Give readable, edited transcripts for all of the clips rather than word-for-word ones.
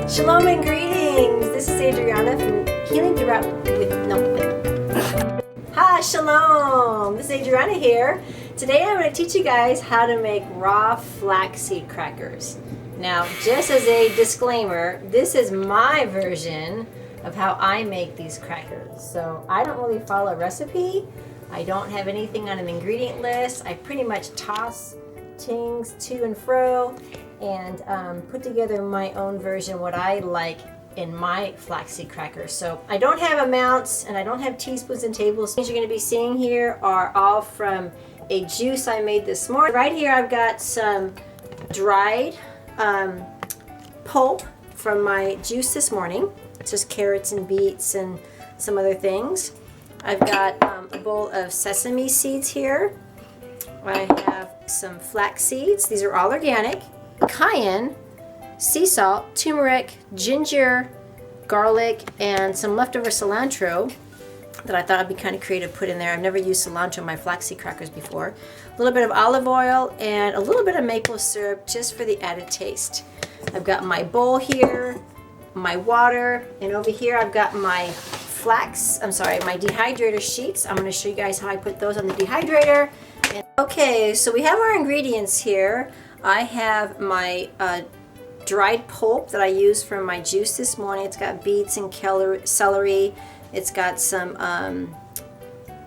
Shalom and greetings. This is Adriana from Healing Throughout Hi, Shalom. This is Adriana here. Today I'm going to teach you guys how to make raw flax seed crackers. Now, just as a disclaimer, this is my version of how I make these crackers. So I don't really follow a recipe. I don't have anything on an ingredient list. I pretty much toss things to and fro and put together my own version, what I like in my flaxseed crackers. So I don't have amounts and I don't have teaspoons and tablespoons. Things you're going to be seeing here are all from a juice I made this morning. Right here I've got some dried pulp from my juice this morning. It's just carrots and beets and some other things. I've got a bowl of sesame seeds here. I have some flax seeds. These are all organic. Cayenne, sea salt, turmeric, ginger, garlic, and some leftover cilantro that I thought I'd be kind of creative put in there. I've never used cilantro in my flaxseed crackers before. A little bit of olive oil and a little bit of maple syrup just for the added taste. I've got my bowl here, my water, and over here I've got my my dehydrator sheets. I'm going to show you guys how I put those on the dehydrator. Okay, so we have our ingredients here. I have my dried pulp that I used from my juice this morning. It's got beets and celery. It's got some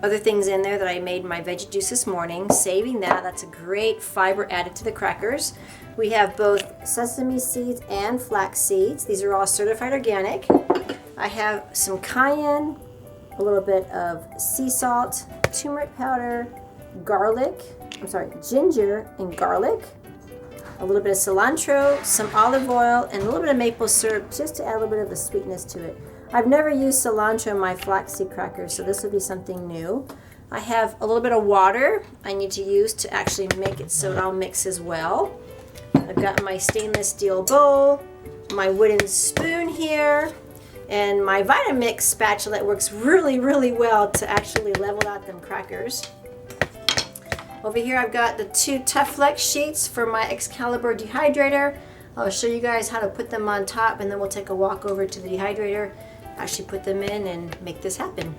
other things in there that I made my veggie juice this morning. Saving that, that's a great fiber added to the crackers. We have both sesame seeds and flax seeds. These are all certified organic. I have some cayenne, a little bit of sea salt, turmeric powder, ginger and garlic, a little bit of cilantro, some olive oil, and a little bit of maple syrup just to add a little bit of the sweetness to it. I've never used cilantro in my flaxseed crackers, so this will be something new. I have a little bit of water I need to use to actually make it so it all mixes well. I've got my stainless steel bowl, my wooden spoon here, and my Vitamix spatula that works really, really well to actually level out them crackers. Over here I've got the two Tough Flex sheets for my Excalibur dehydrator. I'll show you guys how to put them on top and then we'll take a walk over to the dehydrator, actually put them in and make this happen.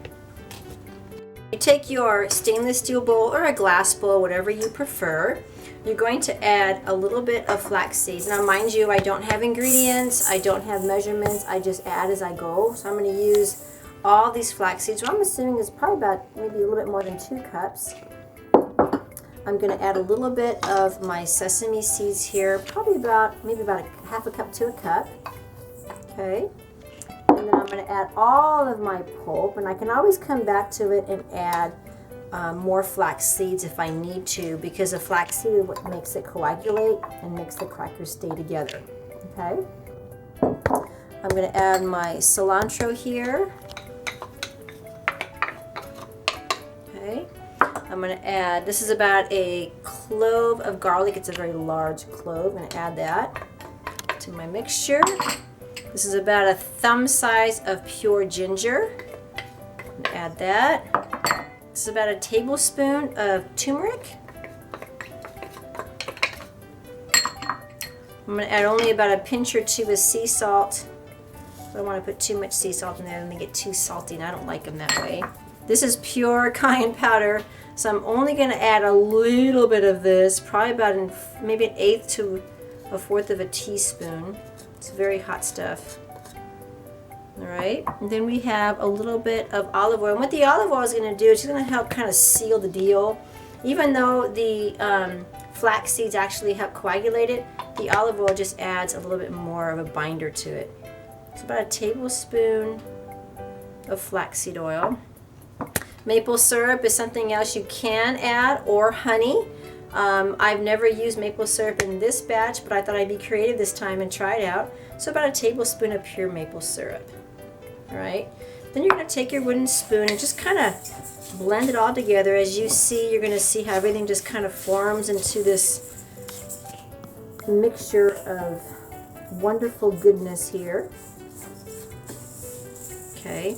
You take your stainless steel bowl or a glass bowl, whatever you prefer. You're going to add a little bit of flax seeds. Now mind you, I don't have ingredients, I don't have measurements, I just add as I go. So I'm going to use all these flax seeds. What I'm assuming is probably about maybe a little bit more than 2 cups. I'm going to add a little bit of my sesame seeds here, probably maybe about a half a cup to a cup. Okay. And then I'm going to add all of my pulp, and I can always come back to it and add more flax seeds if I need to, because the flax seed is what makes it coagulate and makes the crackers stay together. Okay. I'm going to add my cilantro here. Okay. I'm going to add, this is about a clove of garlic. It's a very large clove. I'm going to add that to my mixture. This is about a thumb size of pure ginger. I'm going to add that. This is about a tablespoon of turmeric. I'm going to add only about a pinch or 2 of sea salt. I don't want to put too much sea salt in there and they get too salty, and I don't like them that way. This is pure cayenne powder. So I'm only going to add a little bit of this, probably about maybe an 1/8 to a 1/4 of a teaspoon. It's very hot stuff. All right, and then we have a little bit of olive oil. And what the olive oil is going to do is it's going to help kind of seal the deal. Even though the flax seeds actually help coagulate it, the olive oil just adds a little bit more of a binder to it. It's about a tablespoon of flaxseed oil. Maple syrup is something else you can add, or honey. I've never used maple syrup in this batch, but I thought I'd be creative this time and try it out. So about a tablespoon of pure maple syrup. All right. Then you're going to take your wooden spoon and just kind of blend it all together. As you see, you're going to see how everything just kind of forms into this mixture of wonderful goodness here. Okay.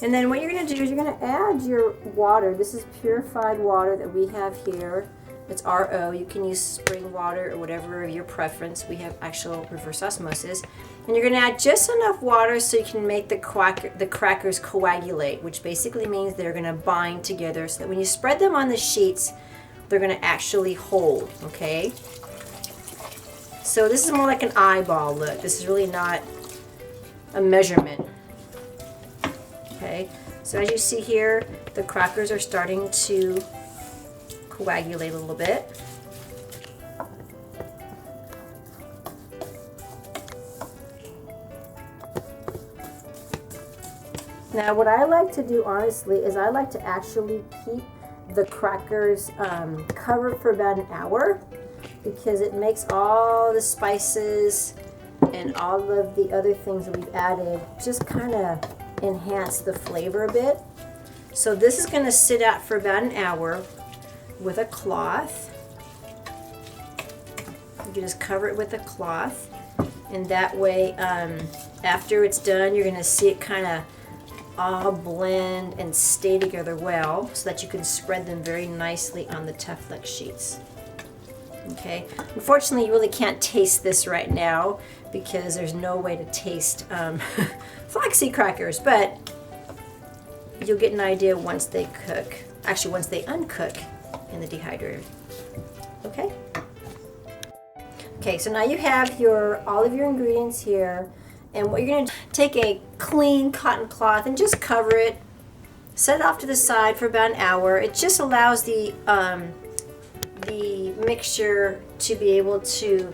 And then what you're going to do is you're going to add your water. This is purified water that we have here. It's RO. You can use spring water or whatever of your preference. We have actual reverse osmosis. And you're going to add just enough water so you can make the crackers coagulate, which basically means they're going to bind together so that when you spread them on the sheets, they're going to actually hold, okay? So this is more like an eyeball look. This is really not a measurement. Okay, so as you see here, the crackers are starting to coagulate a little bit. Now what I like to do honestly is I like to actually keep the crackers covered for about an hour, because it makes all the spices and all of the other things that we've added just kind of enhance the flavor a bit. So this is going to sit out for about an hour with a cloth. You can just cover it with a cloth, and that way after it's done, you're going to see it kind of all blend and stay together well so that you can spread them very nicely on the Flax sheets. Okay, unfortunately you really can't taste this right now because there's no way to taste Flax Seed Crackers, but you'll get an idea once they cook, actually once they uncook in the dehydrator. Okay? Okay, so now you have all of your ingredients here, and what you're going to take a clean cotton cloth and just cover it, set it off to the side for about an hour. It just allows the mixture to be able to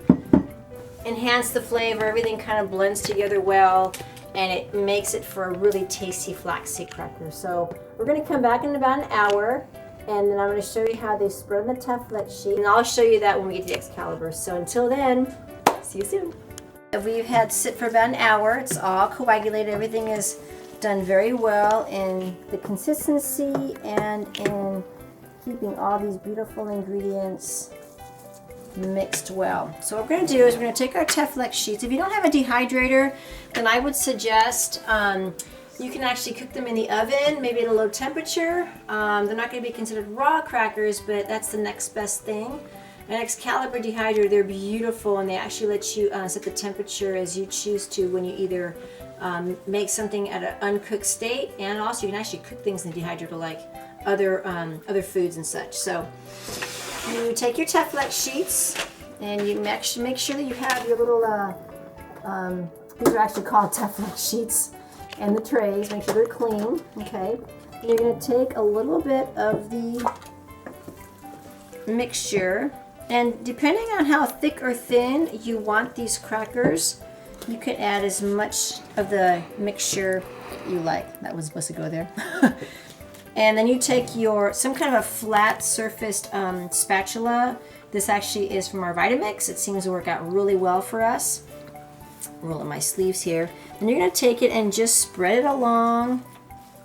enhance the flavor. Everything kind of blends together well, and it makes it for a really tasty Flax Seed Cracker. So we're going to come back in about an hour, and then I'm going to show you how they spread on the Flax sheet, and I'll show you that when we get to the Excalibur. So until then, see you soon. We've had sit for about an hour. It's all coagulated. Everything is done very well in the consistency and in keeping all these beautiful ingredients mixed well. So what we're going to do is we're going to take our Flax sheets. If you don't have a dehydrator, then I would suggest you can actually cook them in the oven, maybe at a low temperature. They're not going to be considered raw crackers, but that's the next best thing. An Excalibur dehydrator, they're beautiful, and they actually let you set the temperature as you choose to when you either make something at an uncooked state, and also you can actually cook things in the dehydrator like other foods and such. So you take your Flax sheets and you make sure that you have your little these are actually called Flax sheets, and the trays. Make sure they're clean. Okay, and you're going to take a little bit of the mixture, and depending on how thick or thin you want these crackers, you can add as much of the mixture you like. That was supposed to go there. And then you take some kind of a flat surfaced spatula. This actually is from our Vitamix. It seems to work out really well for us. Roll up my sleeves here. And you're going to take it and just spread it along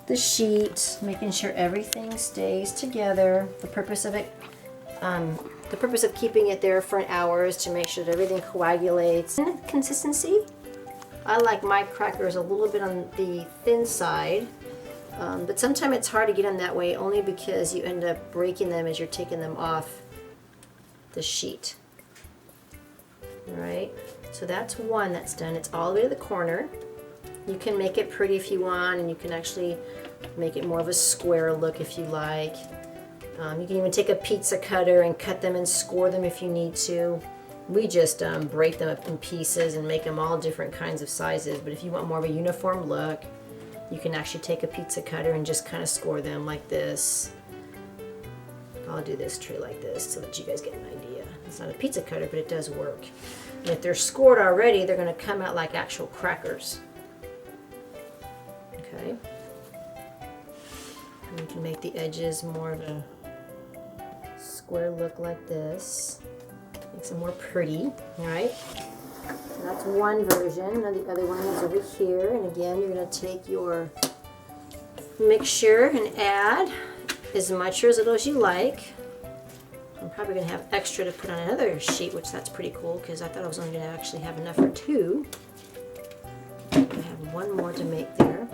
the sheet, making sure everything stays together. The purpose of keeping it there for an hour is to make sure that everything coagulates. Consistency, I like my crackers a little bit on the thin side. But sometimes it's hard to get them that way, only because you end up breaking them as you're taking them off the sheet. Alright, so that's one that's done. It's all the way to the corner. You can make it pretty if you want, and you can actually make it more of a square look if you like. You can even take a pizza cutter and cut them and score them if you need to. We just break them up in pieces and make them all different kinds of sizes, but if you want more of a uniform look, you can actually take a pizza cutter and just kind of score them like this. I'll do this tray like this so that you guys get an idea. It's not a pizza cutter, but it does work. And if they're scored already, they're going to come out like actual crackers. Okay. And you can make the edges more of a square look like this. Makes them more pretty, all right? And that's one version. Now the other one is over here, and again, you're going to take your mixture and add as much or as little as you like. I'm probably going to have extra to put on another sheet, which that's pretty cool because I thought I was only going to actually have enough for two. I have one more to make there.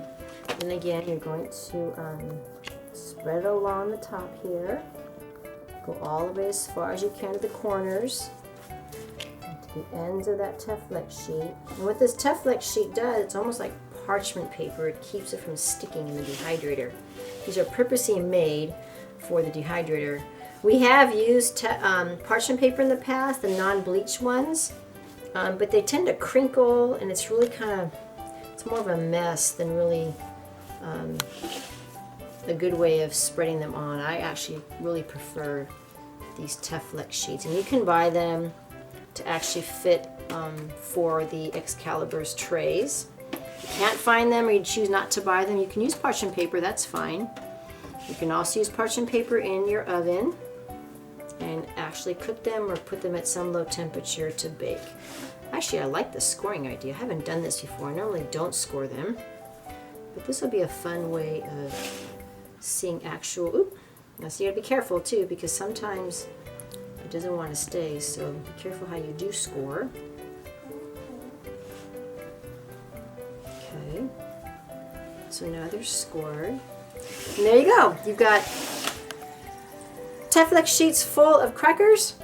And again, you're going to spread it along the top here. Go all the way as far as you can to the corners, and to the ends of that Flax sheet. And what this Flax sheet does, it's almost like parchment paper. It keeps it from sticking in the dehydrator. These are purposely made for the dehydrator. We have used parchment paper in the past, the non-bleached ones, but they tend to crinkle, and it's really it's more of a mess than really a good way of spreading them on. I actually really prefer these Flax sheets, and you can buy them to actually fit for the Excalibur's trays. If you can't find them or you choose not to buy them, you can use parchment paper, that's fine. You can also use parchment paper in your oven and actually cook them or put them at some low temperature to bake. Actually, I like the scoring idea. I haven't done this before. I normally don't score them, but this will be a fun way of seeing actual, now so you gotta be careful too, because sometimes it doesn't want to stay, so be careful how you do score. Okay, so now they're scored. And there you go. You've got Flax sheets full of crackers,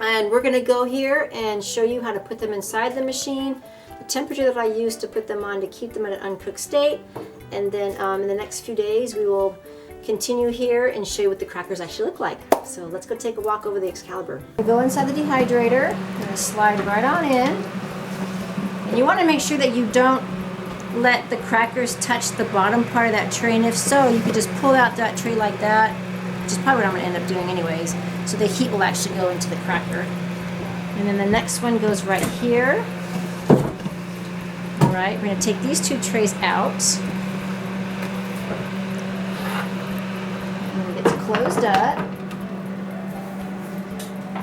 and we're going to go here and show you how to put them inside the machine, the temperature that I use to put them on to keep them in an uncooked state, and then in the next few days we will continue here and show you what the crackers actually look like. So let's go take a walk over the Excalibur. Go inside the dehydrator, you're going to slide right on in, and you want to make sure that you don't let the crackers touch the bottom part of that tray, and if so, you could just pull out that tray like that, which is probably what I'm going to end up doing anyways, so the heat will actually go into the cracker. And then the next one goes right here. Alright, we're going to take these two trays out. And it gets closed up.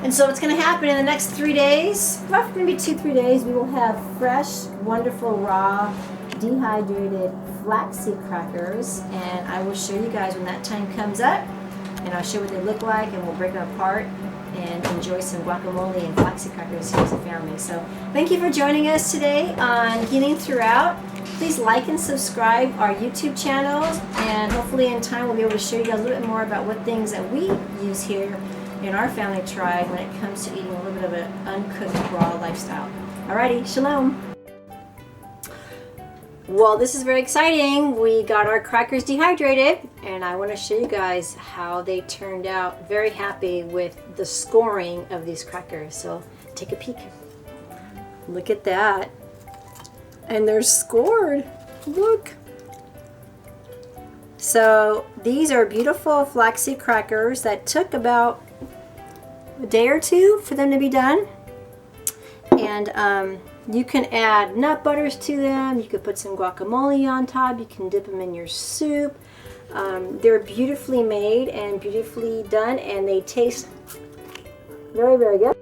And so what's going to happen in the next 3 days, roughly maybe 2-3 days, we will have fresh, wonderful, raw, dehydrated Flax Seed Crackers, and I will show you guys when that time comes up, and I'll show you what they look like, and we'll break them apart and enjoy some guacamole and Flax Seed Crackers here as a family. So thank you for joining us today on Healing Throughout. Please like and subscribe our YouTube channels, and hopefully in time we'll be able to show you guys a little bit more about what things that we use here in our family tribe when it comes to eating a little bit of an uncooked raw lifestyle. Alrighty, shalom. Well, this is very exciting. We got our crackers dehydrated, and I want to show you guys how they turned out. Very happy with the scoring of these crackers. So take a peek. Look at that. And they're scored. Look. So these are beautiful Flax Seed Crackers that took about a day or two for them to be done. And you can add nut butters to them. You could put some guacamole on top. You can dip them in your soup. They're beautifully made and beautifully done, and they taste very, very good.